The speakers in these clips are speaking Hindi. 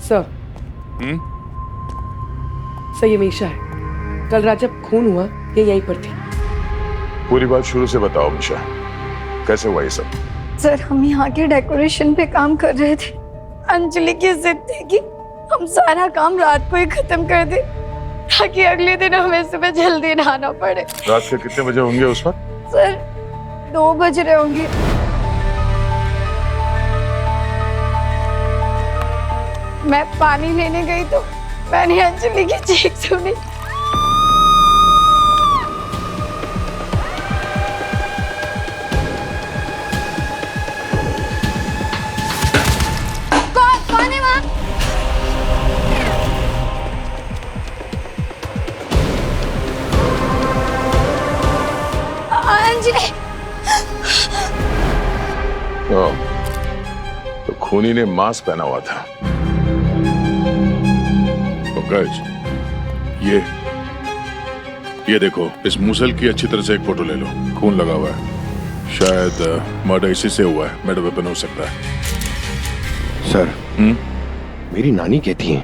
सर। सर ये मीशा है। कल रात जब खून हुआ ये यहीं पर थी। पूरी बात शुरू से बताओ मीशा, कैसे हुआ ये सब? सर हम यहाँ के डेकोरेशन पे काम कर रहे थे। अंजलि की जिद थी कि हम सारा काम रात को ही खत्म कर दें ताकि अगले दिन हमें सुबह जल्दी नहाना पड़े। रात के कितने बजे होंगे उस वक्त? सर 2 बज रहे होंगे। मैं पानी लेने गई तो मैंने अंजलि की चीख सुनी। कौन है वहाँ? अंजलि। तो खूनी ने मास्क पहना हुआ था। पंकज, ये देखो, इस मूसल की अच्छी तरह से एक फोटो ले लो। खून लगा हुआ है, शायद मर्डर इसी से हुआ है। मर्डर वेपन हो सकता है। सर, मेरी नानी कहती हैं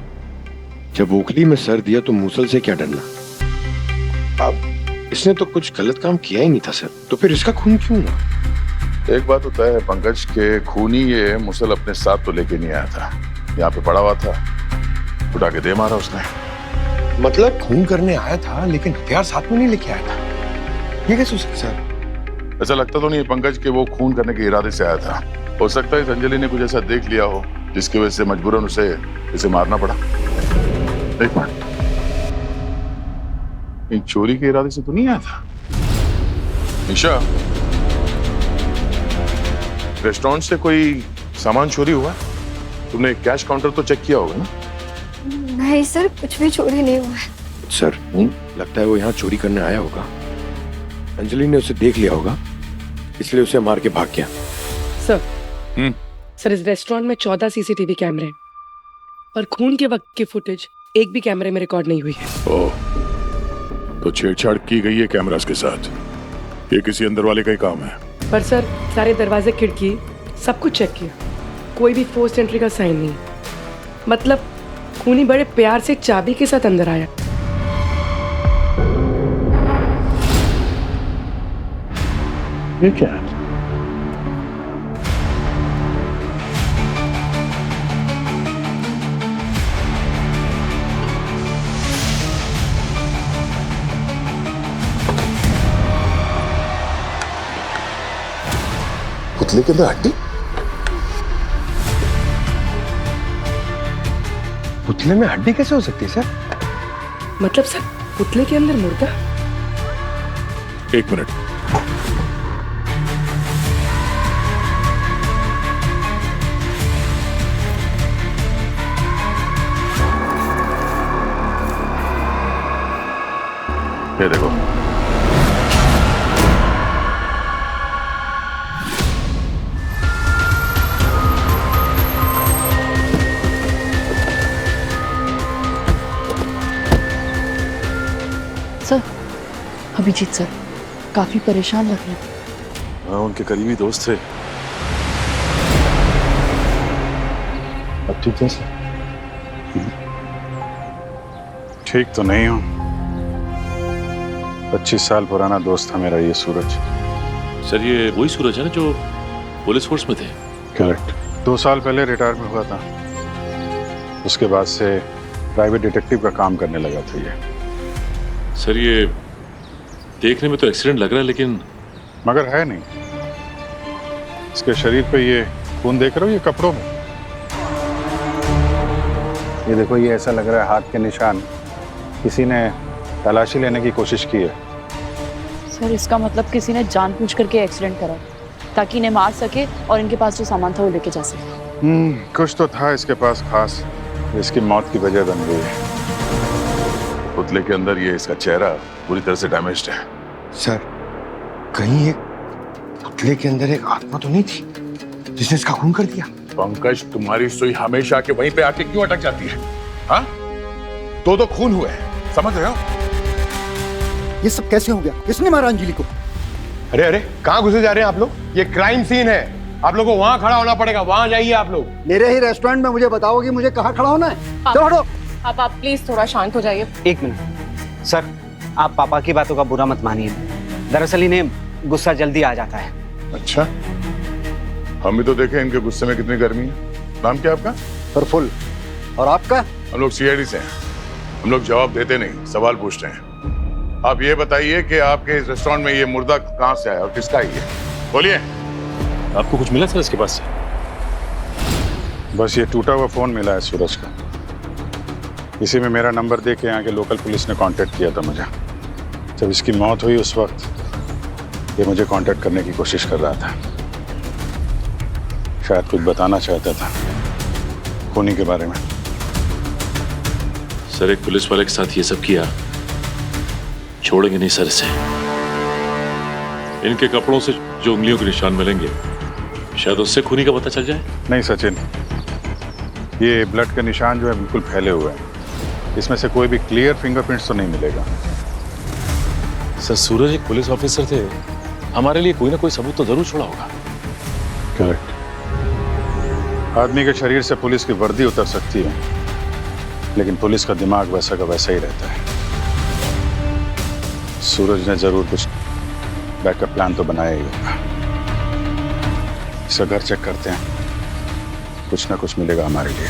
जब ओखली में सर दिया तो मूसल से क्या डरना। अब इसने तो कुछ गलत काम किया ही नहीं था सर, तो फिर इसका खून क्यों हुआ? एक बात तो तय है पंकज के खूनी ये मुसल अपने साथ तो लेके नहीं आया था। यहाँ पे पड़ा हुआ था, उठा के दे मारा उसने। मतलब खून करने आया था लेकिन हथियार साथ में नहीं लेके आया था, ये कैसे हो सकता सर? ऐसा लगता तो नहीं है पंकज के वो खून करने के इरादे से आया था। हो सकता है इस अंजलि ने कुछ ऐसा देख लिया हो जिसकी वजह से मजबूरन इसे मारना पड़ा। एक मिनट, इन चोरी के इरादे से तो नहीं आया था। निशा, रेस्टोरेंट से कोई सामान चोरी हुआ? तुमने कैश काउंटर तो चेक किया होगा ना? नहीं सर, कुछ भी चोरी नहीं हुआ है। सर, लगता है वो यहाँ चोरी करने आया होगा। अंजलि ने उसे देख लिया होगा, इसलिए उसे मार के भाग गया। सर, सर इस रेस्टोरेंट में 14 सीसीटीवी कैमरे हैं और खून के वक्त की फुटेज एक भी कैमरे में रिकॉर्ड नहीं हुई है। ओह, तो छेड़छाड़ की गई है कैमरास के साथ। ये किसी अंदर वाले का ही काम है। पर सर सारे दरवाजे खिड़की सब कुछ चेक किया, कोई भी फोर्स एंट्री का साइन नहीं। मतलब खूनी बड़े प्यार से चाबी के साथ अंदर आया। ये क्या है? पुतले के अंदर हड्डी? पुतले में हड्डी कैसे हो सकती है सर? मतलब सर पुतले के अंदर मुर्दा? एक मिनट, ये देखो। सर, अभिजीत सर काफी परेशान लग रहे हैं। हाँ, उनके करीबी दोस्त थे। अब ठीक है सर? ठीक तो नहीं हूँ। 25 साल पुराना दोस्त था मेरा ये सूरज। सर ये वही सूरज है ना जो पुलिस फोर्स में थे? करेक्ट। 2 साल पहले रिटायर में हुआ था, उसके बाद से प्राइवेट डिटेक्टिव का काम करने लगा था ये। सर ये देखने में तो एक्सीडेंट लग रहा है, लेकिन मगर है नहीं। इसके शरीर पे ये खून देख रहे हो, ये कपड़ों में। ये देखो, ये ऐसा लग रहा है हाथ के निशान किसी ने तलाशी लेने की कोशिश की है। सर इसका मतलब किसी ने जानबूझ करके एक्सीडेंट करा ताकि इन्हें मार सके और इनके पास जो सामान था वो लेके जा सके। कुछ तो था इसके पास खास, इसकी मौत की वजह बन गई है। पुतले के अंदर ये इसका चेहरा पूरी तरह से डैमेज्ड है। सर, कहीं एक पुतले के अंदर एक आत्मा तो नहीं थी जिसने इसका खून कर दिया? पंकज, तुम्हारी सुई हमेशा के वहीं पे आके क्यों अटक जाती है? हाँ, दो खून हुए हैं, समझ रहे हो? ये सब कैसे हो गया? किसने मारा अंजलि को? अरे कहाँ घुसे जा रहे हैं आप लोग? ये क्राइम सीन है, आप लोगों को वहां खड़ा होना पड़ेगा, वहां जाइए आप लोग। मेरे ही रेस्टोरेंट में मुझे बताओगे मुझे कहाँ खड़ा होना है? चलो हटो। आप प्लीज थोड़ा शांत हो जाइए। एक मिनट सर, आप पापा की बातों का बुरा मत मानिए। दरअसल इन्हें गुस्सा जल्दी आ जाता है। अच्छा, हम भी तो देखें इनके गुस्से में कितनी गर्मी है। नाम क्या आपका? प्रफुल्ल। और आपका? हम लोग सीआईडी से हैं। हम लोग जवाब देते नहीं, सवाल पूछते हैं। आप ये बताइए कि आपके इस रेस्टोरेंट में ये मुर्दा कहाँ से आया और किसका है ये? बोलिए। आपको कुछ मिला सर इसके पास से? बस ये टूटा हुआ फोन मिला है सूरज का। इसी में मेरा नंबर दे के यहाँ के लोकल पुलिस ने कांटेक्ट किया था मुझे। जब इसकी मौत हुई उस वक्त ये मुझे कांटेक्ट करने की कोशिश कर रहा था। शायद कुछ बताना चाहता था खूनी के बारे में। सर एक पुलिस वाले के साथ ये सब किया, छोड़ेंगे नहीं सर इसे। इनके कपड़ों से जो उंगलियों के निशान मिलेंगे शायद उससे खूनी का पता चल जाए। नहीं सचिन, ये ब्लड के निशान जो है बिल्कुल फैले हुए हैं। इसमें से कोई भी क्लियर फिंगरप्रिंट्स तो नहीं मिलेगा। सर सूरज एक पुलिस ऑफिसर थे, हमारे लिए कोई ना कोई सबूत तो जरूर छोड़ा होगा। करेक्ट। आदमी के शरीर से पुलिस की वर्दी उतर सकती है, लेकिन पुलिस का दिमाग वैसा का वैसा ही रहता है। सूरज ने जरूर कुछ बैकअप प्लान तो बनाया ही होगा। इसका घर चेक करते हैं, कुछ ना कुछ मिलेगा हमारे लिए।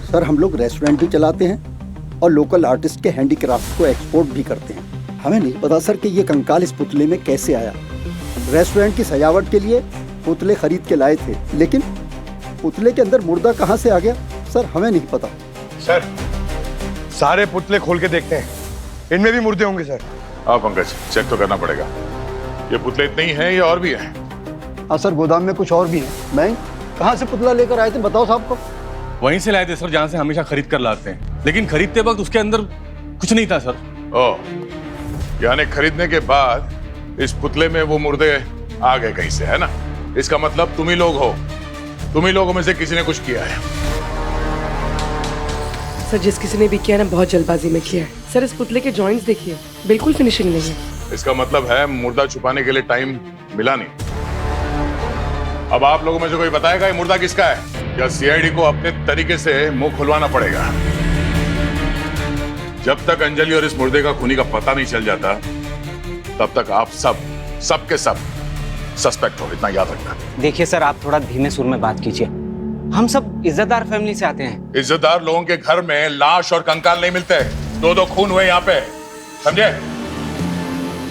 सर हम लोग रेस्टोरेंट भी चलाते हैं और लोकल आर्टिस्ट के हैंडीक्राफ्ट को एक्सपोर्ट भी करते हैं। हमें नहीं पता सर कि ये कंकाल इस पुतले में कैसे आया। रेस्टोरेंट की सजावट के लिए पुतले खरीद के लाए थे, लेकिन पुतले के अंदर मुर्दा कहाँ से आ गया सर हमें नहीं पता। सर सारे पुतले खोल के देखते हैं, इनमें भी मुर्दे होंगे सर। हाँ पंकज, चेक तो करना पड़ेगा। ये पुतले इतने ही हैं या और भी हैं? हाँ सर, गोदाम में कुछ और भी है। मैं कहाँ से पुतला लेकर आए थे बताओ साहब को? वहीं से लाए थे सर, जहाँ से हमेशा खरीद कर लाते हैं, लेकिन खरीदते वक्त उसके अंदर कुछ नहीं था सर। ओह, यानी खरीदने के बाद इस पुतले में वो मुर्दे आ गए कहीं से, है ना? इसका मतलब तुम ही लोग हो, तुम ही लोगों में से किसी ने कुछ किया है। सर जिस किसी ने भी किया ना बहुत जल्दबाजी में किया है। सर इस पुतले के जॉइंट्स देखिए, बिल्कुल फिनिशिंग नहीं है। इसका मतलब है मुर्दा छुपाने के लिए टाइम मिला नहीं। अब आप लोगों में से कोई बताएगा ये मुर्दा किसका है, या सीआईडी को अपने तरीके से मुंह खुलवाना पड़ेगा। जब तक अंजलि और इस मुर्दे का खूनी का पता नहीं चल जाता तब तक आप सब के सब सस्पेक्ट हो, इतना याद रखना। देखिए सर, आप थोड़ा धीमे सुर में बात कीजिए। हम सब इज्जतदार फैमिली से आते हैं। इज्जतदार लोगों के घर में लाश और कंकाल नहीं मिलते। दो खून हुए यहाँ पे, समझे?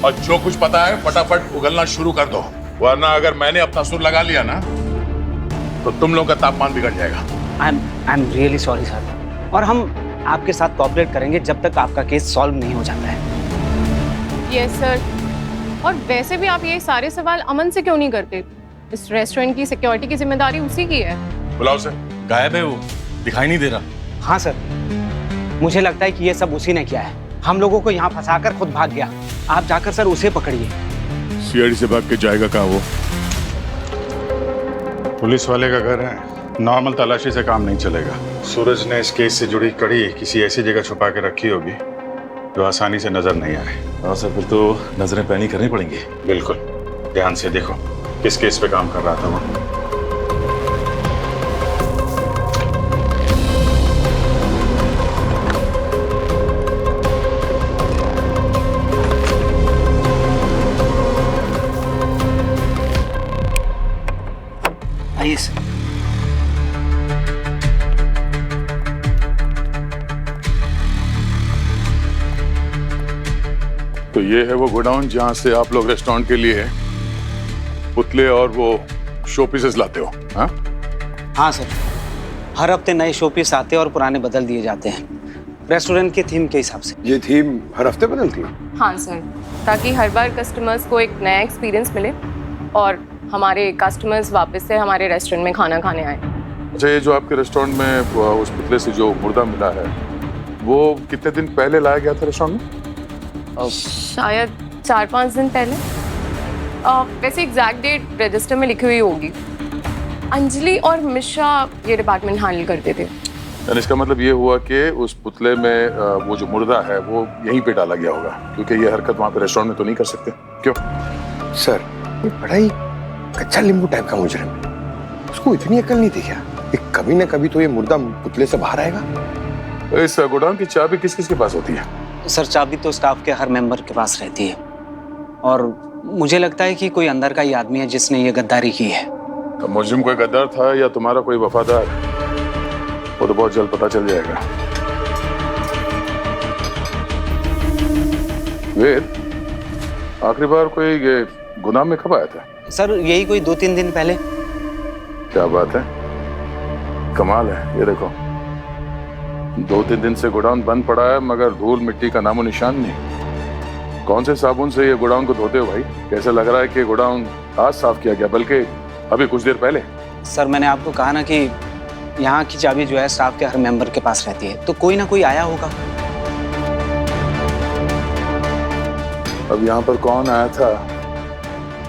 और जो कुछ पता है फटाफट उगलना शुरू कर दो, वरना अगर मैंने अपना सुर लगा लिया ना तो तुम लोगों का तापमान बिगड़ जाएगा। I am really sorry sir, और हम आपके साथ कोऑपरेट करेंगे जब तक आपका केस सॉल्व नहीं हो जाता है। Yes sir. और वैसे भी आप ये सारे सवाल अमन से क्यों नहीं करते? इस रेस्टोरेंट की सिक्योरिटी की जिम्मेदारी उसी की है। बुलाओ से। गायब है वो, दिखाई नहीं दे रहा। हाँ सर, मुझे लगता है कि ये सब उसी ने किया है। हम लोगों को यहाँ फंसाकर खुद भाग गया। आप जाकर सर उसे पकड़िए। सीआईडी से भाग के जाएगा कहाँ वो? पुलिस वाले का घर है, नॉर्मल तलाशी से काम नहीं चलेगा। सूरज ने इस केस से जुड़ी कड़ी किसी ऐसी जगह छुपा के रखी होगी जो आसानी से नजर नहीं आए। हाँ सर, फिर तो नजरें पैनी करनी पड़ेंगी। बिल्कुल, ध्यान से देखो किस केस पे काम कर रहा था वो। आइए सर। तो ये है वो गोडाउन जहाँ से आप लोग रेस्टोरेंट के लिए पुतले और वो शो पीसेस लाते हो? हाँ हाँ सर, हर हफ्ते नए शो पीस आते हैं और पुराने बदल दिए जाते हैं, रेस्टोरेंट के थीम के हिसाब से। ये थीम हर हफ्ते बदलती है? हाँ सर, ताकि हर बार कस्टमर्स को एक नया एक्सपीरियंस मिले और हमारे कस्टमर्स वापस से हमारे रेस्टोरेंट में खाना खाने आए। अच्छा, ये जो आपके रेस्टोरेंट में उस पुतले से जो मुर्दा मिला है वो कितने दिन पहले लाया गया था रेस्टोरेंट में? शायद 4-5 दिन पहले। वैसे एग्जैक्ट डेट रजिस्टर में लिखी हुई होगी। अंजलि और मिश्रा ये डिपार्टमेंट हैंडल करते थे। यानी इसका मतलब ये हुआ कि उस पुतले में वो जो मुर्दा है वो यहीं पे डाला गया होगा, क्योंकि ये हरकत वहाँ पे रेस्टोरेंट में तो नहीं कर सकते। क्यों? सर ये बड़ा ही कच्चा नींबू टाइप का मुजरिम है, उसको इतनी अकल नहीं थी क्या? कभी ना कभी तो ये मुर्दा पुतले से बाहर आएगा। इस गोडाउन की चाबी किस किस के पास होती है? सर चाबी तो स्टाफ के हर मेंबर के पास रहती है, और मुझे लगता है कि कोई अंदर का ही आदमी है जिसने ये गद्दारी की है। तो मुजरिम कोई गद्दार था या तुम्हारा कोई वफादार, वो तो बहुत जल्द पता चल जाएगा। वेद, आखिरी बार कोई ये गोदाम में कब आया था? सर यही कोई 2-3 दिन पहले। क्या बात है, कमाल है। ये देखो 2-3 दिन से गोडाउन बंद पड़ा है मगर धूल मिट्टी का नामो निशान नहीं। कौन से साबुन से ये गोडाउन को धोते हो भाई? कैसे लग रहा है कि गोडाउन आज साफ किया गया, बल्कि अभी कुछ देर पहले। सर मैंने आपको कहा ना कि यहाँ की चाबी जो है स्टाफ के हर मेंबर के पास रहती है, तो कोई ना कोई आया होगा। अब यहाँ पर कौन आया था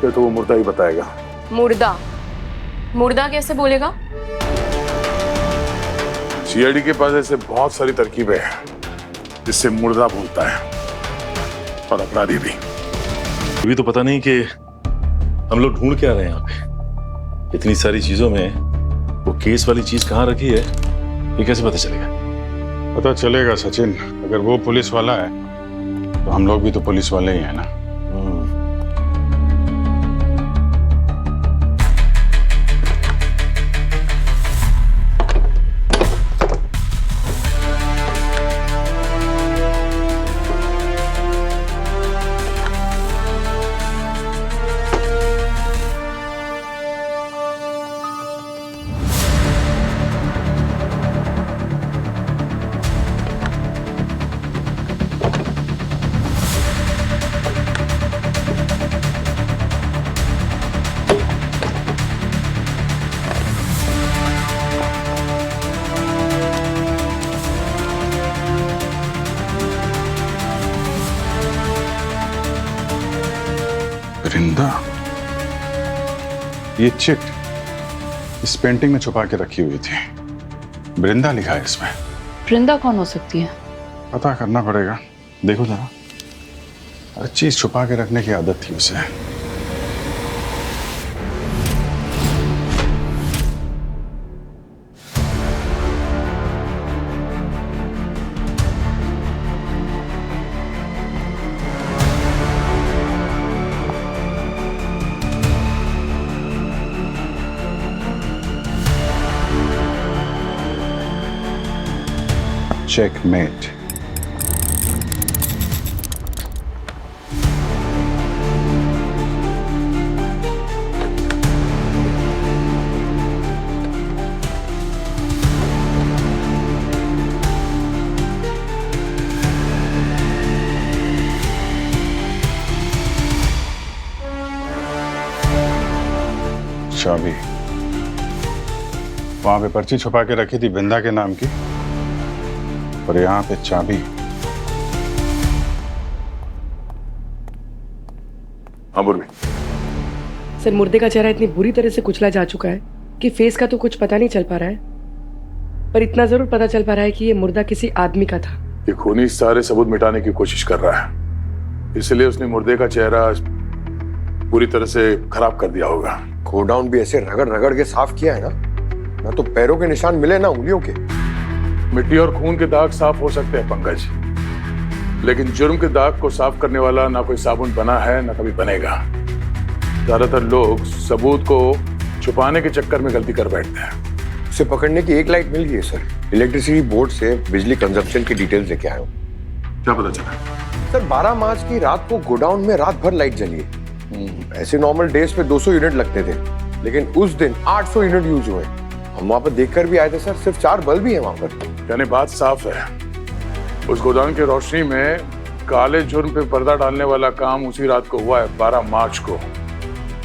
ये तो वो मुर्दा ही बताएगा। मुर्दा? मुर्दा कैसे बोलेगा? सीआईडी के पास ऐसे बहुत सारी तरकीबें हैं जिससे मुर्दा बोलता है, और अपराधी भी। अभी तो पता नहीं कि हम लोग ढूंढ क्या रहे हैं यहाँ पे। इतनी सारी चीजों में वो केस वाली चीज कहाँ रखी है ये कैसे पता चलेगा? पता चलेगा सचिन, अगर वो पुलिस वाला है तो हम लोग भी तो पुलिस वाले ही हैं ना। वृंदा, ये चिट इस पेंटिंग में छुपा के रखी हुई थी। वृंदा लिखा है इसमें। वृंदा कौन हो सकती है? पता करना पड़ेगा। देखो जरा, हर चीज छुपा के रखने की आदत थी उसे। Checkmate. चाबी वहां पे पर्ची छुपा के रखी थी वृंदा के नाम की, और यहाँ पे चाबी। हाँ बुर्वी। सर मुर्दे का चेहरा इतनी बुरी तरह से कुचला जा चुका है कि फेस का तो कुछ पता नहीं चल पा रहा है, पर इतना जरूर पता चल पा रहा है कि ये मुर्दा किसी आदमी का था। ये खूनी सारे सबूत मिटाने की कोशिश कर रहा है, इसलिए उसने मुर्दे का चेहरा पूरी तरह से खराब कर दिया होगा। गोडाउन भी ऐसे रगड़ रगड़ के साफ किया है ना तो पैरों के निशान मिले ना उंगलियों के। मिट्टी और खून के दाग साफ हो सकते हैं पंकज, लेकिन जुर्म के दाग को साफ करने वाला ना कोई साबुन बना है ना कभी बनेगा। ज्यादातर लोग सबूत को छुपाने के चक्कर में गलती कर बैठते हैं। उसे पकड़ने की एक लाइट मिल गई है सर। इलेक्ट्रिसिटी बोर्ड से बिजली कंजप्शन की डिटेल्स लेके आया हूँ। क्या पता चला? सर 12 मार्च की रात को गोडाउन में रात भर लाइट जली है। ऐसे नॉर्मल डेज पे 200 यूनिट लगते थे, लेकिन उस दिन 800 यूनिट यूज हुए। हम वहां पर देखकर भी आए थे सर, सिर्फ 4 बल्ब ही है वहां पर। यानी बात साफ है, उस गोदाम की रोशनी में काले जुर्म पे पर्दा डालने वाला काम उसी रात को हुआ है। 12 मार्च को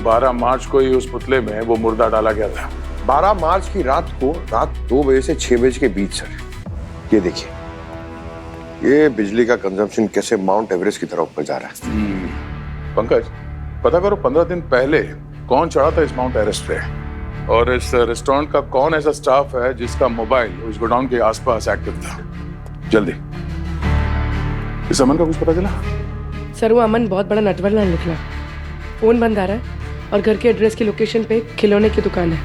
12 मार्च को ही उस पुतले में वो मुर्दा डाला गया था। 12 मार्च की रात को रात 2 बजे से 6 बजे के बीच सर। ये देखिए, ये बिजली का कंजम्पशन कैसे माउंट एवरेस्ट की तरफ ऊपर जा रहा है। पंकज, पता करो 15 दिन पहले कौन चढ़ा था इस माउंट एवरेस्ट पे, और इस रेस्टोरेंट का कौन ऐसा स्टाफ है जिसका मोबाइल उस गोडाउन के आसपास एक्टिव था। जल्दी। इस अमन का कुछ पता चला? सर वो अमन बहुत बड़ा नटवरलाल निकला। फ़ोन बंद आ रहा है और घर के एड्रेस की लोकेशन पे खिलौने की दुकान है।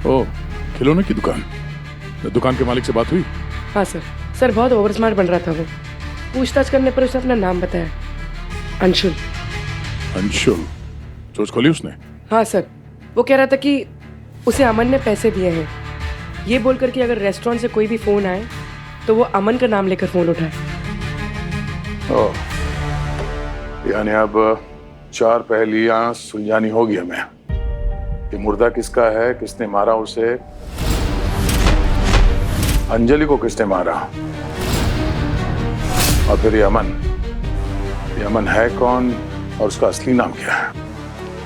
ओ, खिलौने की दुकान। दुकान के मालिक से बात हुई? हाँ सर। सर बहुत ओवर स्मार्ट बन रहा था वो। पूछताछ करने पर उसने अपना नाम बताया, अंशुल। अंशुल? चोच खोली उसने? हाँ सर। वो कह रहा था कि उसे अमन ने पैसे दिए हैं, ये बोलकर कि अगर रेस्टोरेंट से कोई भी फ़ोन आए तो वो अमन का नाम लेकर फ़ोन उठाए। ओह, यानी अब 4 पहेलियां सुलझानी होगी हमें कि मुर्दा किसका है, किसने मारा उसे, अंजलि को किसने मारा, और फिर ये अमन है कौन और उसका असली नाम क्या है?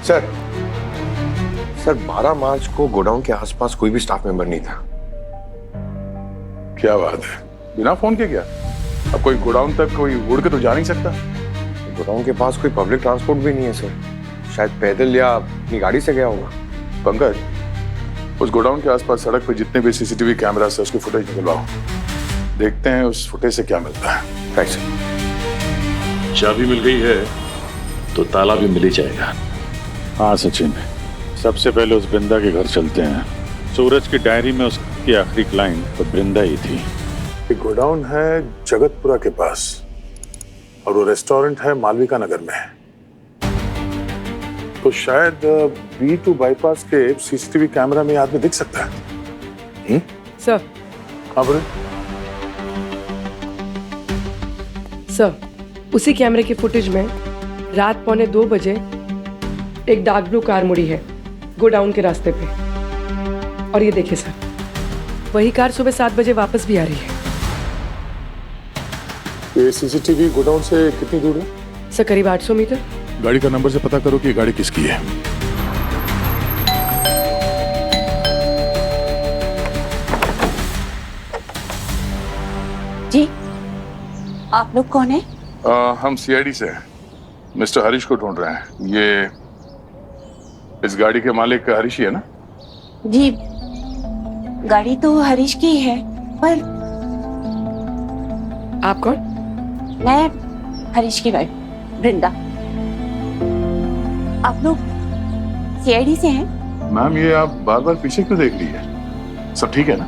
सर 12 मार्च को गोडाउन के आसपास कोई भी स्टाफ मेंबर नहीं था। क्या बात है, बिना फोन के? क्या अब कोई गोडाउन तक कोई उड़ के तो जा नहीं सकता? गोडाउन के पास कोई पब्लिक ट्रांसपोर्ट भी नहीं है सर, शायद पैदल या अपनी गाड़ी से गया होगा। पंकज, उस गोडाउन के आसपास सड़क पे जितने भी सीसीटीवी कैमरा से उसकी फुटेज निकलवाओ, देखते हैं उस फुटेज से क्या मिलता है। Right sir. चाबी मिल गई है तो ताला भी मिल ही जाएगा। हाँ सचिन, सबसे पहले उस बृंदा के घर चलते हैं। सूरज की डायरी में उसकी आखिरी क्लाइंट तो बृंदा ही थी। एक गोडाउन है जगतपुरा के पास और वो रेस्टोरेंट है मालविका नगर में, तो शायद B2 बाईपास के सीसीटीवी कैमरा में आदमी दिख सकता है। सर। हाँ बोले। सर, उसी कैमरे की फुटेज में रात 1:45 बजे एक डार्क ब्लू कार मुड़ी है गोडाउन के रास्ते पे, और ये देखिए सर, वही कार सुबह 7 बजे वापस भी आ रही है। ये सीसीटीवी गोडाउन से कितनी दूर है? सर करीब 800 मीटर। गाड़ी का नंबर से पता करो कि ये गाड़ी किसकी है। जी, आप लोग कौन है? हम CID से हैं, मिस्टर हरीश को ढूंढ रहे हैं। ये इस गाड़ी के मालिक हरीश ही है ना? जी, गाड़ी तो हरीश की है, पर आप कौन? मैं हरीश की वाइफ वृंदा। आप लोग CID से हैं? मैम, ये आप बार बार पीछे क्यों देख रही है? सब ठीक है ना?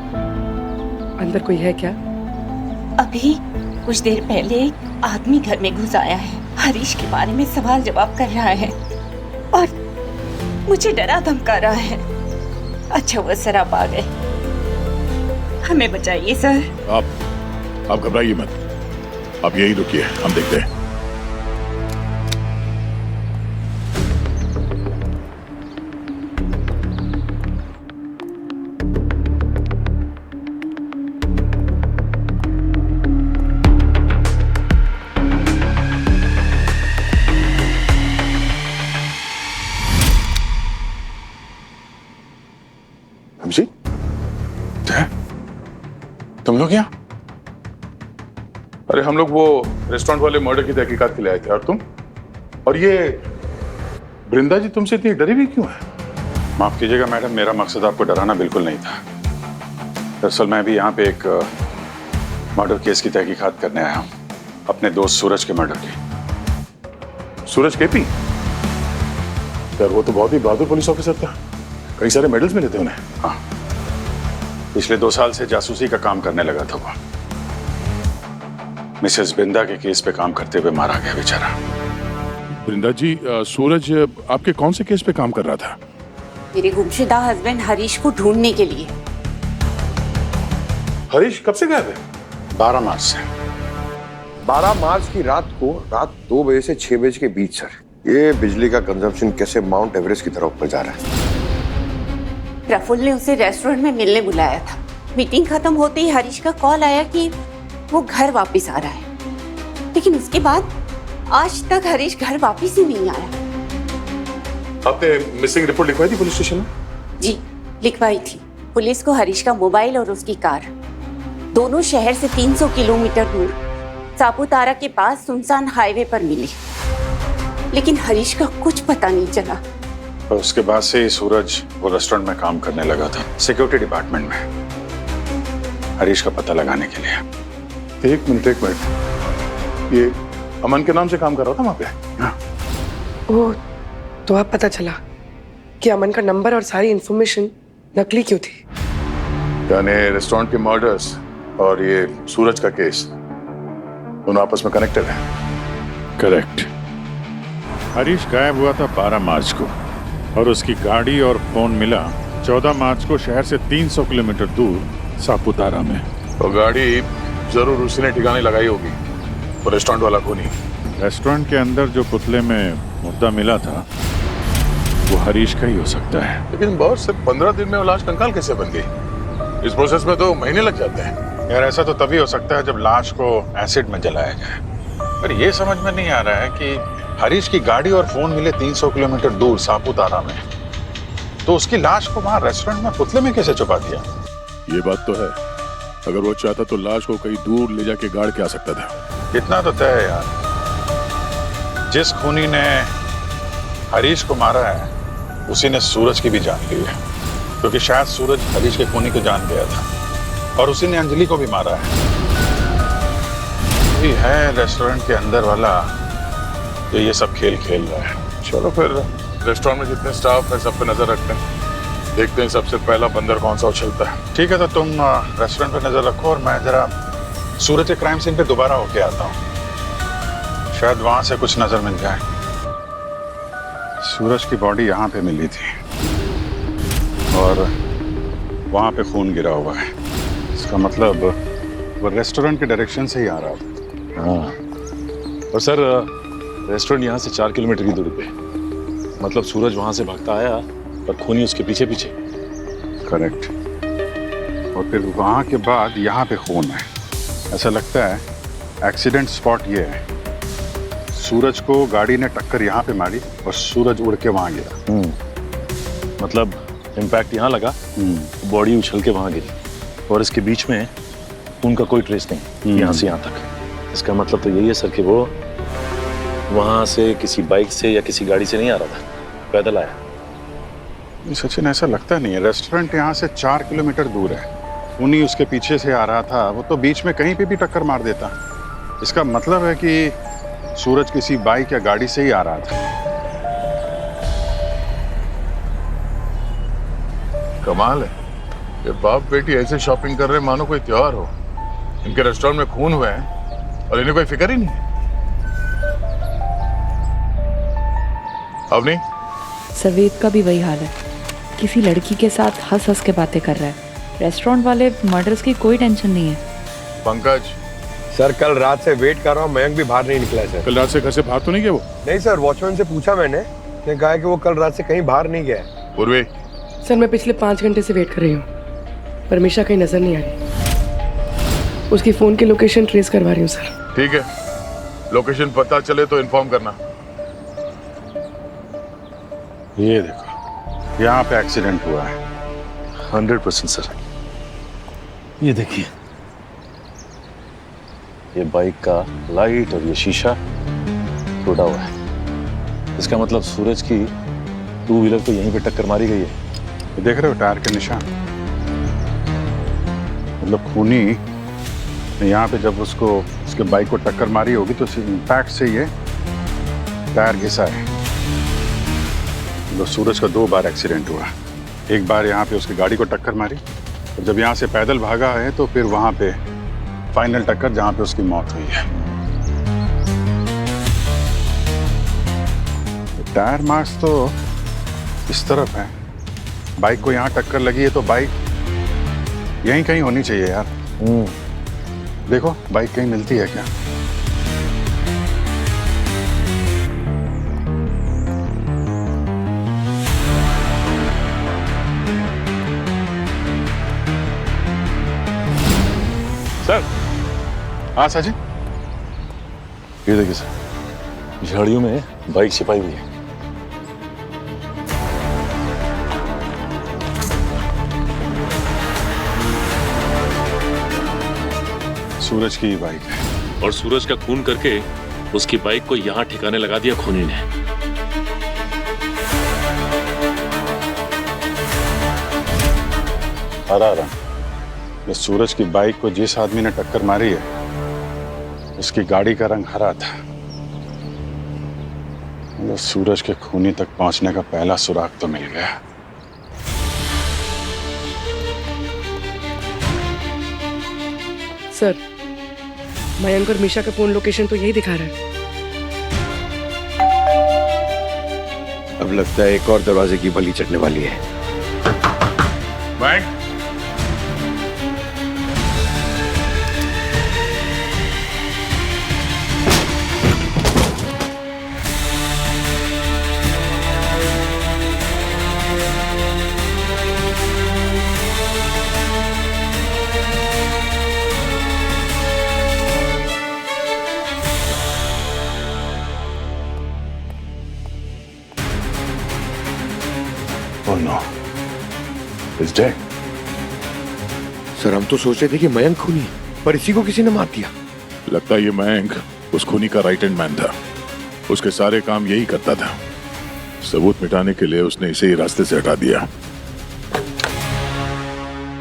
अंदर कोई है क्या? अभी कुछ देर पहले एक आदमी घर में घुस आया है, हरीश के बारे में सवाल जवाब कर रहा है और मुझे डरा धमका रहा है। अच्छा वो सर आप आ गए, हमें बचाइए सर। आप घबराइए मत, आप यही रुकिए, हम देखते हैं। जी, तुम लोग यहाँ? अरे हम लोग वो रेस्टोरेंट वाले मर्डर की तहकीकात के लिए आए थे। और तुम? और ये वृंदा जी तुमसे इतनी डरी हुई क्यों है? माफ कीजिएगा मैडम, मेरा मकसद आपको डराना बिल्कुल नहीं था। दरअसल मैं भी यहाँ पे एक मर्डर केस की तहकीकात करने आया हूँ, अपने दोस्त सूरज के मर्डर की। सूरज केपी? यार वो तो बहुत ही बहादुर पुलिस ऑफिसर था, कई सारे मेडल्स मिले थे उन्हें। हाँ, पिछले 2 साल से जासूसी का काम करने लगा था वो। मिसेस बिंदा के केस पे काम करते हुए मारा गया बेचारा। वृंदा जी, सूरज आपके कौन से केस पे काम कर रहा था? मेरे गुमशुदा हस्बैंड हरीश को ढूंढने के लिए। हरीश कब से गायब है? 12 मार्च से। 12 मार्च की रात को, रात 2 बजे से 6 बजे के बीच सर। ये बिजली का कंजम्पशन कैसे माउंट एवरेस्ट की तरफ ऊपर जा रहा है। प्रफुल्ल ने उसे रेस्टोरेंट में मिलने बुलाया था। मीटिंग खत्म होते ही हरीश का कॉल आया कि वो घर वापस आ रहा है, लेकिन उसके बाद आज तक हरीश घर वापस ही नहीं आया। आपने मिसिंग रिपोर्ट लिखवाई थी पुलिस स्टेशन में? जी, लिखवाई थी। पुलिस को हरीश का मोबाइल और उसकी कार दोनों शहर से 300 किलोमीटर दूर सापुतारा के पास सुनसान हाईवे पर मिली, लेकिन हरीश का कुछ पता नहीं चला। और उसके बाद से ही सूरज वो रेस्टोरेंट में काम करने लगा था, सिक्योरिटी डिपार्टमेंट में, हरीश का पता लगाने के लिए। एक मिनट, ये अमन के नाम से काम कर रहा था वहां पे? वो तो अब पता चला कि अमन का नंबर और सारी इंफॉर्मेशन नकली क्यों थी। यानी रेस्टोरेंट के मर्डर्स और ये सूरज का केस दोनों आपस में कनेक्टेड है। करेक्ट। हरीश गायब हुआ था 12 मार्च को और उसकी गाड़ी और फोन मिला 14 मार्च को शहर से 300 किलोमीटर दूर सापुतारा में। तो गाड़ी जरूर उसी ने ठिकाने लगाई होगी, तो रेस्टोरेंट वाला को नहीं। रेस्टोरेंट के अंदर जो पुतले में मुर्दा मिला था वो हरीश का ही हो सकता है। लेकिन बॉस, सिर्फ 15 दिन में वो लाश कंकाल कैसे बन गई? इस प्रोसेस में तो महीने लग जाते हैं। यार ऐसा तो तभी हो सकता है जब लाश को एसिड में जलाया जाए। पर ये समझ में नहीं आ रहा है कि हरीश की गाड़ी और फोन मिले 300 किलोमीटर दूर सापुतारा में, तो उसकी लाश को वहां रेस्टोरेंट में पुतले में कैसे छुपा दिया? ये बात तो है, अगर वो चाहता तो लाश को कहीं दूर ले जाके गाड़ के आ सकता था। इतना तो तय है यार, जिस खूनी ने हरीश को मारा है उसी ने सूरज की भी जान ली है, क्योंकि शायद सूरज हरीश के खूनी को जान गया था और उसी ने अंजलि को भी मारा है। ये है रेस्टोरेंट के अंदर वाला जो ये सब खेल खेल रहा है। चलो फिर रेस्टोरेंट में जितने स्टाफ है सब पे नजर रखते हैं, देखते हैं सबसे पहला बंदर कौन सा उछलता है। ठीक है, तो तुम रेस्टोरेंट पे नजर रखो और मैं जरा सूरज के क्राइम सीन पे दोबारा होके आता हूँ, शायद वहां से कुछ नजर मिल जाए। सूरज की बॉडी यहाँ पे मिली थी और वहां पे खून गिरा हुआ है। इसका मतलब वो रेस्टोरेंट के डायरेक्शन से ही आ रहा था। हाँ, और सर रेस्टोरेंट यहाँ से 4 किलोमीटर की दूरी पे, मतलब सूरज वहां से भागता आया पर खूनी उसके पीछे पीछे। करेक्ट। और फिर वहां के बाद यहाँ पे खून है। ऐसा लगता है एक्सीडेंट स्पॉट ये है। सूरज को गाड़ी ने टक्कर यहाँ पे मारी और सूरज उड़ के वहां गिरा। मतलब इम्पैक्ट यहाँ लगा, बॉडी उछल के वहां गिरी और इसके बीच में खून का कोई ट्रेस नहीं यहाँ से यहाँ तक। इसका मतलब तो यही है सर कि वो वहां से किसी बाइक से या किसी गाड़ी से नहीं आ रहा था, पैदल आया। सचिन, ऐसा लगता नहीं है। रेस्टोरेंट यहाँ से 4 किलोमीटर दूर है, खूनी उसके पीछे से आ रहा था, वो तो बीच में कहीं पे भी टक्कर मार देता। इसका मतलब है कि सूरज किसी बाइक या गाड़ी से ही आ रहा था। कमाल है, ये बाप बेटी ऐसे शॉपिंग कर रहे मानो कोई त्योहार हो। इनके रेस्टोरेंट में खून हुए हैं और इन्हें कोई फिक्र ही नहीं है। अवनी, सवेद का भी वही हाल है, किसी लड़की के साथ हंस हंस के बातें कर रहा है। रेस्टोरेंट वाले मर्डर्स की कोई टेंशन नहीं है। पंकज, सर कल रात से वेट कर रहा हूँ, मयंक भी बाहर नहीं निकला है सर। कल रात से घर से बाहर तो नहीं गया वो? नहीं सर, वॉचमैन से पूछा मैंने, उसने कहा कि वो कल रात से कहीं बाहर नहीं गया है। पूर्वी, सर मैं पिछले 5 घंटे से वेट कर रही हूँ, पर मिशा कहीं नजर नहीं आ रही। उसकी फोन की लोकेशन ट्रेस करवा रही हूँ सर। ठीक है, लोकेशन पता चले तो इन्फॉर्म करना। ये देखो, यहाँ पे एक्सीडेंट हुआ है। 100% सर। ये देखिए, ये बाइक का लाइट और ये शीशा टूटा हुआ है। इसका मतलब सूरज की 2 व्हीलर तो यहीं पे टक्कर मारी गई है। देख रहे हो टायर के निशान? मतलब खूनी ने यहाँ पे जब उसके बाइक को टक्कर मारी होगी तो इम्पैक्ट से ये टायर घिसा है। मतलब सूरज का 2 बार एक्सीडेंट हुआ। एक बार यहाँ पे उसकी गाड़ी को टक्कर मारी और जब यहाँ से पैदल भागा है तो फिर वहाँ पे फाइनल टक्कर जहाँ पे उसकी मौत हुई है। टायर मार्क्स तो इस तरफ है, बाइक को यहाँ टक्कर लगी है तो बाइक यहीं कहीं होनी चाहिए यार। देखो बाइक कहीं मिलती है क्या? सर। हाँ सचिन, ये देखिए सर, झाड़ियों में बाइक छिपाई हुई है। सूरज की बाइक है और सूरज का खून करके उसकी बाइक को यहाँ ठिकाने लगा दिया खूनी ने। हरा रंग, ये सूरज की बाइक को जिस आदमी ने टक्कर मारी है उसकी गाड़ी का रंग हरा था। मतलब सूरज के खूनी तक पहुंचने का पहला सुराग तो मिल गया। सर, मयंक और मीशा का फोन लोकेशन तो यही दिखा रहा है। अब लगता है एक और दरवाजे की बलि चढ़ने वाली है। Bank Oh no, he's dead. Sir हम तो सोच रहे थे कि मयंक खूनी है, पर इसी को किसी ने मार दिया। लगता है ये मयंक उस खूनी का राइट हैंड मैन था। उसके सारे काम यही करता था। सबूत मिटाने के लिए उसने इसे ही रास्ते से हटा दिया।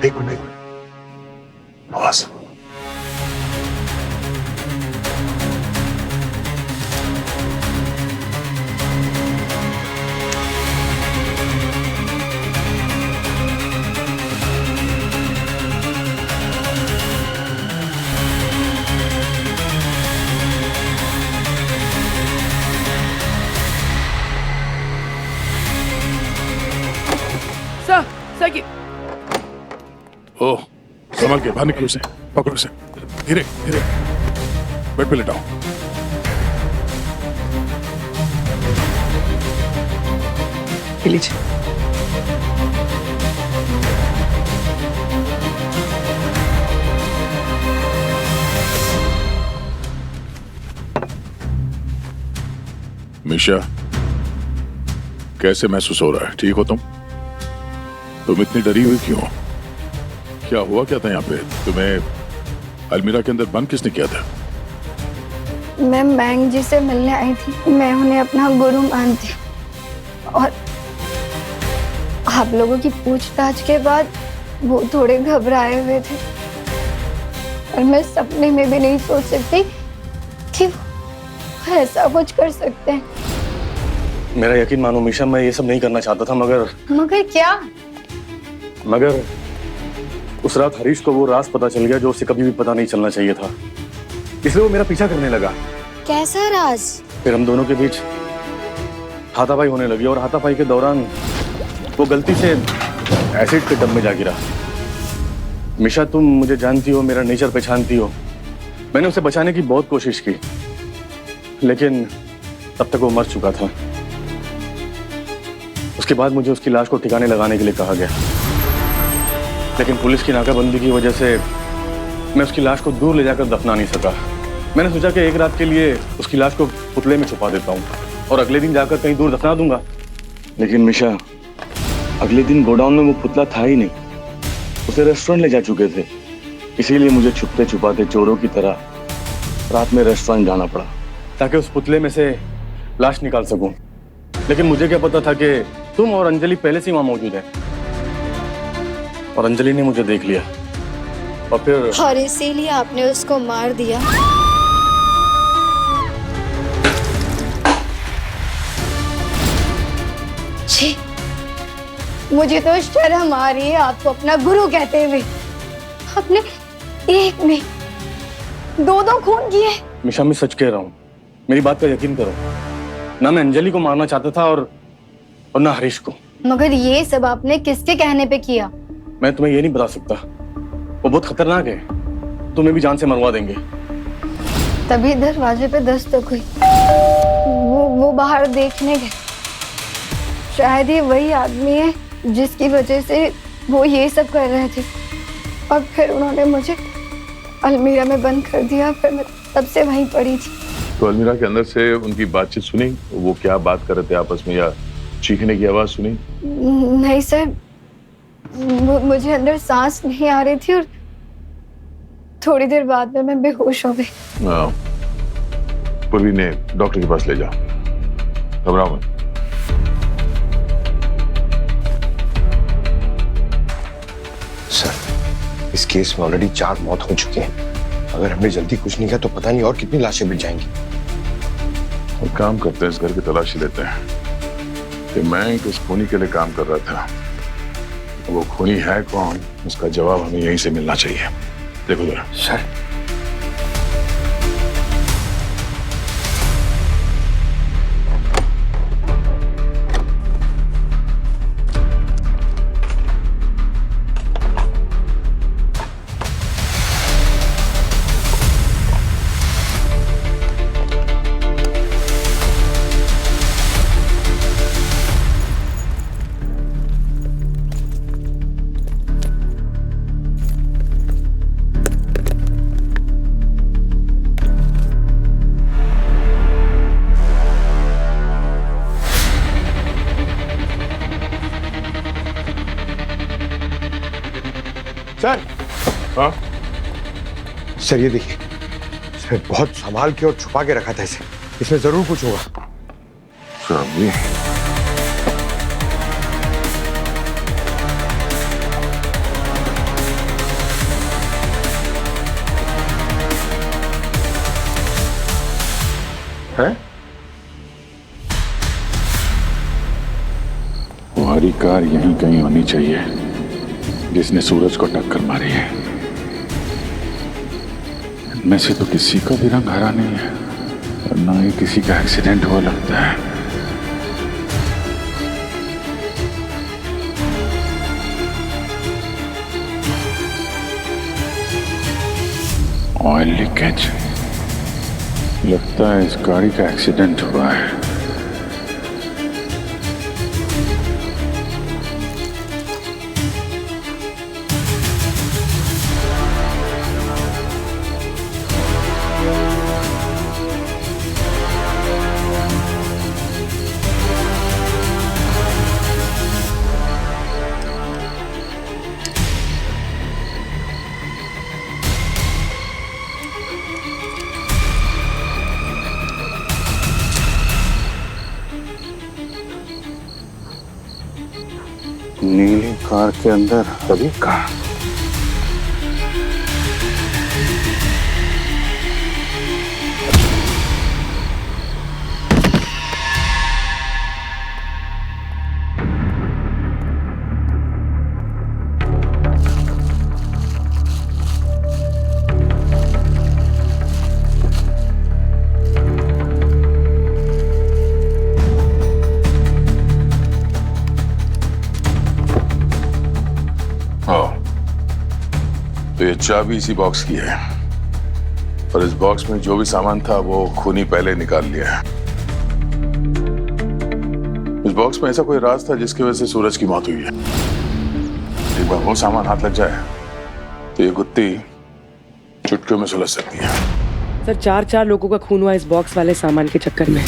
एक मिनट, बॉस। सर की ओह, संभल के बाहर निकलो, उसे पकड़ो, उसे धीरे धीरे बेड पे लेटाओ। ये लीजिए। मीशा, कैसे महसूस हो रहा है? ठीक हो तुम इतनी डरी हुई क्यों? क्या हुआ क्या था यहाँ पे? तुम्हें अलमीरा के अंदर बंद किसने किया था? मैं मैंग जी से मिलने आई थी। मैं उन्हें अपना गुरु मानती हूँ और आप लोगों की पूछताछ के बाद वो थोड़े घबराए हुए थे और मैं सपने में भी नहीं सोच सकती कि वो ऐसा कुछ कर सकते हैं। मेरा यकीन मानो मीशा, मैं ये सब नहीं करना चाहता था, मगर क्या? मगर उस रात हरीश को वो राज पता चल गया जो उसे कभी भी पता नहीं चलना चाहिए था, इसलिए वो मेरा पीछा करने लगा। कैसा राज? फिर हम दोनों के बीच हाथापाई होने लगी और हाथापाई के दौरान वो गलती से एसिड के टब में जा गिरा। मीशा, तुम मुझे जानती हो, मेरा नेचर पहचानती हो। मैंने उसे बचाने की बहुत कोशिश की, लेकिन तब तक वो मर चुका था। उसके बाद मुझे उसकी लाश को ठिकाने लगाने के लिए कहा गया, लेकिन पुलिस की नाकाबंदी की वजह से मैं उसकी लाश को दूर ले जाकर दफना नहीं सका। मैंने सोचा कि एक रात के लिए उसकी लाश को पुतले में छुपा देता हूँ और अगले दिन जाकर कहीं दूर दफना दूंगा। लेकिन मीशा, अगले दिन गोडाउन में वो पुतला था ही नहीं, उसे रेस्टोरेंट ले जा चुके थे। इसीलिए मुझे छुपते छुपाते चोरों की तरह रात में रेस्टोरेंट जाना पड़ा ताकि उस पुतले में से लाश निकाल सकूं। लेकिन मुझे क्या पता था कि तुम और अंजलि पहले से वहां मौजूद है, और अंजलि ने मुझे देख लिया और फिर और इसीलिए आपने उसको मार दिया। छी, मुझे तो शर्म आ रही है आपको अपना गुरु कहते हुए। आपने एक में दो खून किए। मीशा, मैं सच कह रहा हूँ, मेरी बात का यकीन करो। ना मैं अंजलि को मारना चाहता था और ना हरीश को। मगर ये सब आपने किसके कहने पे किया? मैं तुम्हें ये नहीं बता सकता, वो बहुत खतरनाक है, तुम्हें भी जान से मरवा देंगे। तभी दरवाजे पे दस्तक हुई। वो बाहर देखने गए। शायद ये वही आदमी है जिसकी वजह से वो ये सब कर रहे थे, और फिर उन्होंने मुझे अलमीरा में बंद कर दिया। फिर मैं तब से वहीं पड़ी थी। तो अलमीरा के अंदर से उनकी बातचीत सुनी? वो क्या बात कर रहे थे आपस में, या चीखने की आवाज सुनी? नहीं सर, मुझे अंदर सांस नहीं आ रही थी और थोड़ी देर बाद में मैं बेहोश हो गई। पूर्वी ने डॉक्टर के पास ले जाओ, घबराओ मत। सर, इस केस में ऑलरेडी 4 मौत हो चुके हैं। अगर हमने जल्दी कुछ नहीं किया तो पता नहीं और कितनी लाशें मिल जाएंगी। और काम करते हैं, इस घर की तलाशी लेते हैं कि मैं किस खूनी के लिए काम कर रहा था। वो खूनी है कौन, उसका जवाब हमें यहीं से मिलना चाहिए। देखो जरा। सर सर हाँ सर ये देखिए, इसमें बहुत संभाल के और छुपा के रखा था इसे। इसमें जरूर कुछ होगा। चाबी है। तुम्हारी कार यहीं कहीं होनी चाहिए जिसने सूरज को टक्कर मारी है। इनमें से तो किसी का भी रंग हरा नहीं है और ना ही किसी का एक्सीडेंट हुआ लगता है। ऑयल लीकेज, लगता है इस गाड़ी का एक्सीडेंट हुआ है। नीली कार के अंदर रवि का। तो ये चाबी इसी बॉक्स की है और इस बॉक्स में जो भी सामान था वो खूनी पहले निकाल लिया है। इस बॉक्स में ऐसा कोई राज था जिसकी वजह से सूरज की मौत हुई है। एक बार वो सामान हाथ लग जाए तो ये गुत्ती चुटकियों में सुलझ सकती है। सर 4 लोगों का खून हुआ इस बॉक्स वाले सामान के चक्कर में।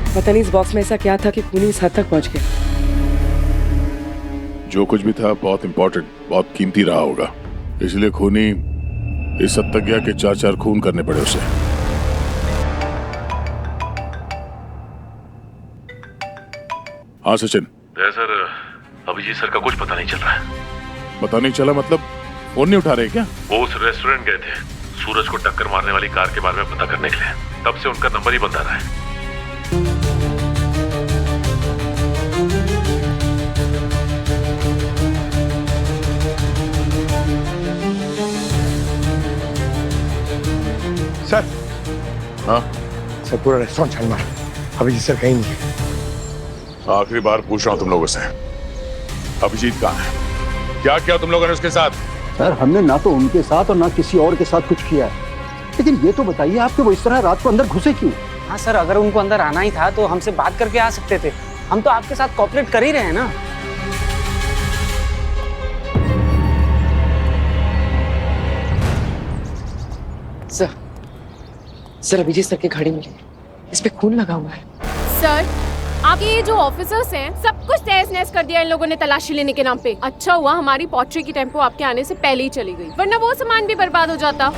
पता नहीं इस बॉक्स में ऐसा क्या था कि खूनी इस हद तक पहुंच गया। जो कुछ भी था बहुत इंपॉर्टेंट, बहुत कीमती रहा होगा, इसलिए खूनी इस हद तक गया कि 4 खून करने पड़े उसे। हाँ सचिन। सर अभिजीत सर का कुछ पता नहीं चल रहा है। पता नहीं चला मतलब फोन नहीं उठा रहे क्या? वो उस रेस्टोरेंट गए थे सूरज को टक्कर मारने वाली कार के बारे में पता करने के लिए, तब से उनका नंबर ही बंद आ रहा है। सर। हाँ सर पूरा रेस्टोरेंट छान मार, अभिजीत सर कहीं नहीं है। आखिरी बार पूछ रहा हूं तुम लोगों से, अभिजीत कहाँ है? क्या किया तुम लोगों ने उसके साथ? सर हमने ना तो उनके साथ और ना किसी और के साथ कुछ किया है, लेकिन ये तो बताइए आपके वो इस तरह रात को अंदर घुसे क्यों? हाँ सर, अगर उनको अंदर आना ही था तो हमसे बात करके आ सकते थे। हम तो आपके साथ कोऑपरेट कर ही रहे हैं ना। सर अभिजीत सर की घड़ी मिली, इस पे खून लगा हुआ है। सर आपके ये जो ऑफिसर्स हैं सब कुछ तहस नहस कर दिया इन लोगों ने तलाशी लेने के नाम पे। अच्छा हुआ हमारी पोट्री की टेम्पो आपके आने से पहले ही चली गई, वरना वो सामान भी बर्बाद हो जाता।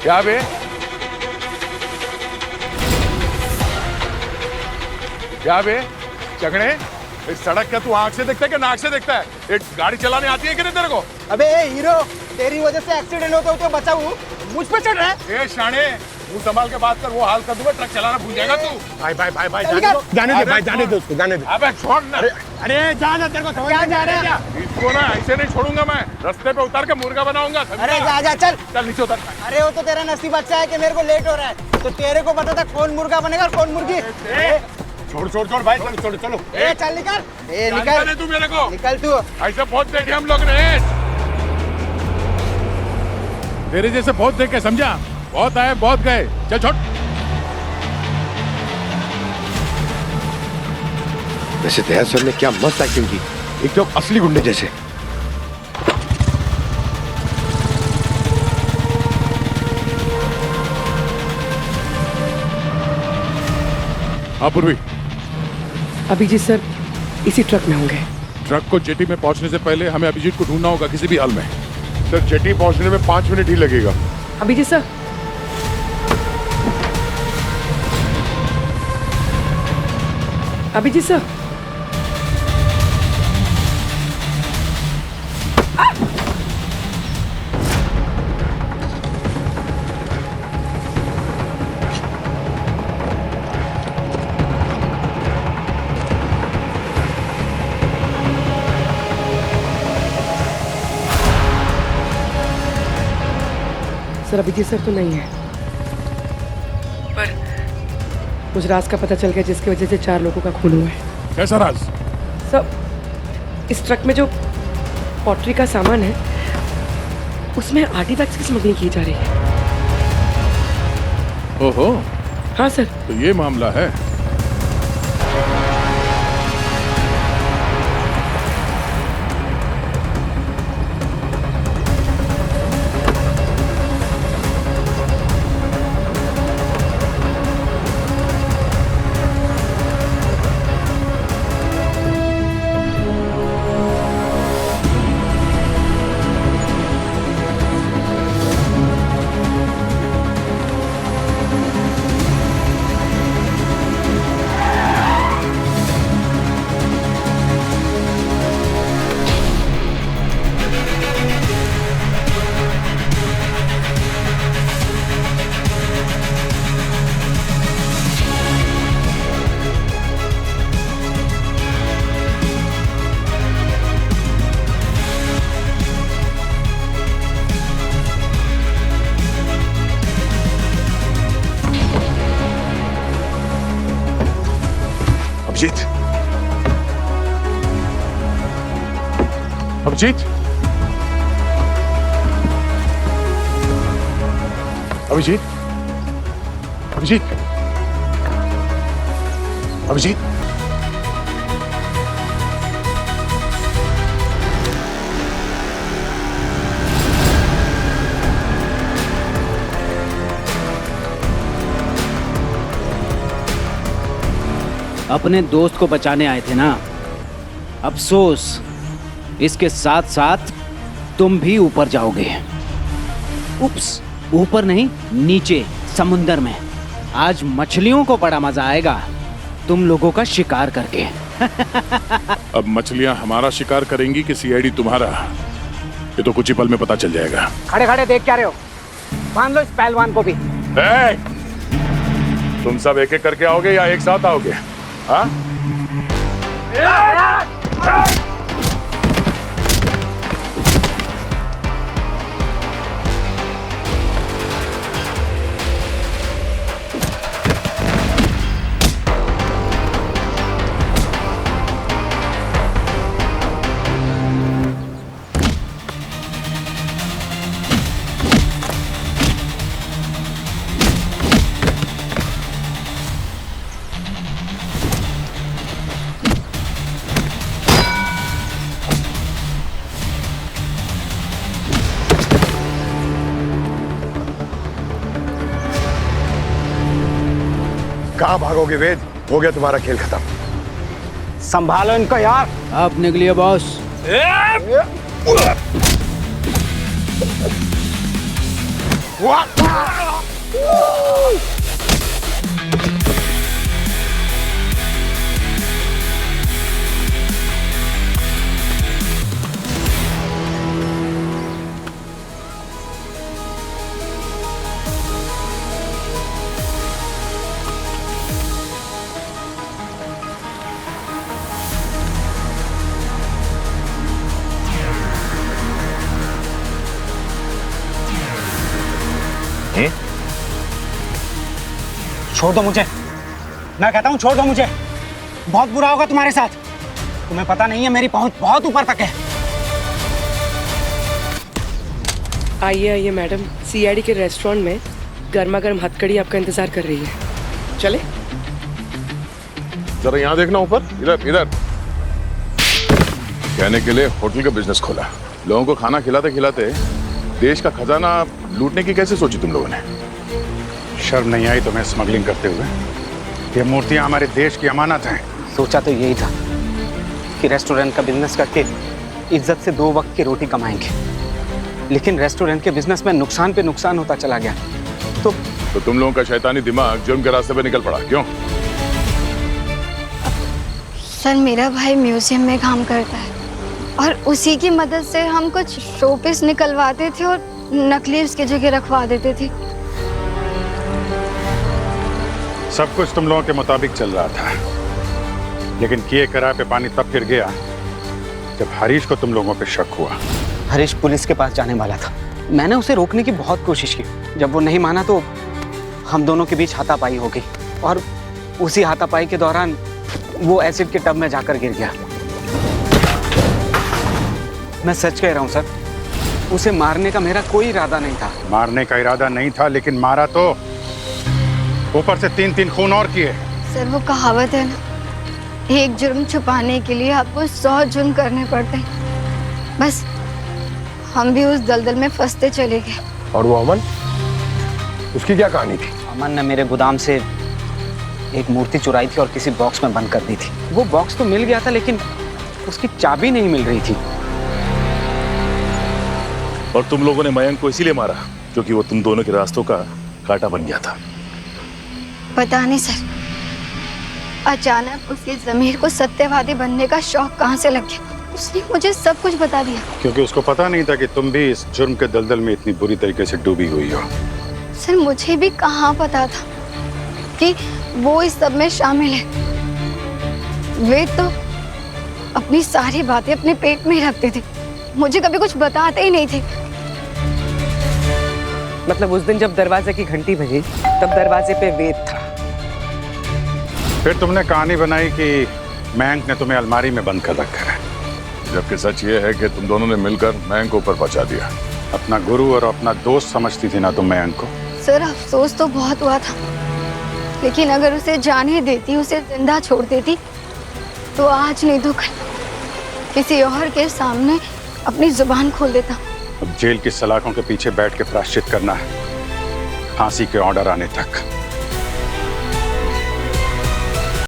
क्या बे? क्या बे चगड़े, इस सड़क का तू आंख से देखता है कि नाक से देखता है? एक गाड़ी चलाने आती है कि नहीं तेरे को? अबे हीरो, तेरी वजह से एक्सीडेंट होते होते बचा हूँ, मुझ पे चढ़ रहा है। ए शाणे, मुंह संभाल के बात कर, वो हाल कर दूंगा, ट्रक चलाना भूल जाएगा तू। भाई जाने दे उसको, जाने दे। अबे छोड़ ना। अरे जाना, तेरे को समझ क्या जा रहा है? इसको ना ऐसे नहीं छोड़ूंगा मैं, रास्ते पे उतार के मुर्गा बनाऊंगा। अरे जा चल। चल नीचे उतर। अरे वो तो तेरा नसीब अच्छा है कि मेरे को लेट हो रहा है, तो तेरे को पता था कौन मुर्गा बनेगा और कौन मुर्गी। छोड़ भाई, चलो। ए चल निकल, निकल तू मेरे को, निकल तू। ऐसे बहुत देखे हम लोग ने, तेरे जैसे बहुत देखे, समझा? बहुत आए बहुत गए, चल छोड़। वैसे दया सर ने क्या मस्त एक्टिंग की, एक तो असली गुंडे जैसे। हाँ पूर्वी, अभिजीत सर इसी ट्रक में होंगे। ट्रक को जेटी में पहुंचने से पहले हमें अभिजीत को ढूंढना होगा किसी भी हाल में। सर जेटी पहुंचने में 5 मिनट ही लगेगा। Abhijeet sir, Abhijeet sir, sir Abhijeet sir तो नहीं है, पर मुझे राज का पता चल गया जिसकी वजह से 4 लोगों का खून हुआ है। कैसा राज? सर इस ट्रक में जो पॉटरी का सामान है उसमें आर्टिफैक्ट्स की स्मगलिंग की जा रही है। ओहो, हाँ सर। तो ये मामला है। अभिजीत, अभिजीत, अभिजीत, अभिजीत, अभिजीत, अपने दोस्त को बचाने आए थे ना, अफसोस इसके साथ साथ तुम भी ऊपर जाओगे। उप्स, ऊपर नहीं, नीचे समुंदर में। आज मछलियों को बड़ा मजा आएगा तुम लोगों का शिकार करके। अब मछलियां हमारा शिकार करेंगी कि सीआईडी तुम्हारा, ये तो कुछ ही पल में पता चल जाएगा। खड़े खड़े देख क्या रहे हो? बांध लो इस पहलवान को भी। तुम सब एक एक करके आओगे या एक साथ आओगे? हाँ? कहाँ भागोगे वेद? हो गया तुम्हारा खेल खत्म। संभालो इनको यार। अब निकलिए बॉस। छोड़ दो मुझे, मैं कहता हूँ छोड़ दो मुझे। बहुत बुरा होगा तुम्हारे साथ। तुम्हें पता नहीं है मेरी पहुंच बहुत ऊपर तक है। आइए आइए मैडम, सीआईडी के रेस्टोरेंट में गर्मा गर्म हथकड़ी आपका इंतजार कर रही है। चले? जरा यहाँ देखना ऊपर, इधर इधर। कहने के लिए होटल का बिजनेस खोला, लोगों को खाना खिलाते खिलाते देश का खजाना लूटने की कैसे सोची तुम लोगों ने? शर्म नहीं आई तुम्हें स्मगलिंग करते हुए? ये मूर्तियां हमारे देश की अमानत हैं। सोचा तो यही था कि रेस्टोरेंट का बिजनेस करके इज्जत से 2 वक्त की रोटी कमाएंगे, लेकिन रेस्टोरेंट के बिजनेस में नुकसान पे नुकसान होता चला गया। तो तुम लोगों का शैतानी दिमाग जुर्म के रास्ते पे निकल पड़ा, क्यों? सर मेरा भाई म्यूजियम में काम करता है और उसी की मदद से हम कुछ शोपीस निकलवाते थे और नकली उसकी जगह रखवा देते थे। सब कुछ तुम लोगों के मुताबिक चल रहा था, लेकिन किए कराए पे पानी तब फिर गया जब हरीश को तुम लोगों पे शक हुआ। हरीश पुलिस के पास जाने वाला था। मैंने उसे रोकने की बहुत कोशिश की। जब वो नहीं माना तो हम दोनों के बीच हाथापाई हो गई और उसी हाथापाई के दौरान वो एसिड के टब में जाकर गिर गया। मैं सच कह रहा हूँ सर, उसे मारने का मेरा कोई इरादा नहीं था। मारने का इरादा नहीं था, लेकिन मारा तो। ऊपर से 3-3 खून और किए। सर वो कहावत है ना, एक जुर्म छुपाने के लिए आपको 100 जुर्म करने पड़ते हैं। बस हम भी उस दलदल में फंसते चले गए। और वो अमन, उसकी क्या कहानी थी? अमन ने मेरे गोदाम से एक मूर्ति चुराई थी और किसी बॉक्स में बंद कर दी थी। वो बॉक्स तो मिल गया था, लेकिन उसकी चाबी नहीं मिल रही थी। और तुम लोगों ने मयंक को इसीलिए मारा क्योंकि वो तुम दोनों के रास्तों का कांटा बन गया था। पता नहीं सर, अचानक उसकी ज़मीर को सत्यवादी बनने का शौक कहाँ से लग गया। उसने मुझे सब कुछ बता दिया। क्योंकि उसको पता नहीं था कि तुम भी इस जुर्म के दलदल में इतनी बुरी तरीके से डूबी हुई हो। सर मुझे भी कहाँ पता था कि वो इस सब में शामिल है। वे तो अपनी सारी बातें अपने पेट में ही रखते थे, मुझे कभी कुछ बताते ही नहीं थे। मतलब उस दिन जब दरवाजे की घंटी बजी तब दरवाजे पे वेद था। फिर तुमने कहानी बनाई कि मयंक ने तुम्हें अलमारी में बंद कर रखा है, जबकि सच ये है कि तुम दोनों ने मिलकर मयंक को ऊपर पहुंचा दिया। अपना गुरु और अपना दोस्त समझती थी ना तुम मयंक को? सर अफसोस तो बहुत हुआ था, लेकिन अगर उसे जाने देती, उसे जिंदा छोड़ देती, तो आज नहीं तो कल किसी और के सामने अपनी जुबान खोल देता। अब जेल की सलाखों के पीछे बैठ के प्रायश्चित करना है, फांसी के ऑर्डर आने तक।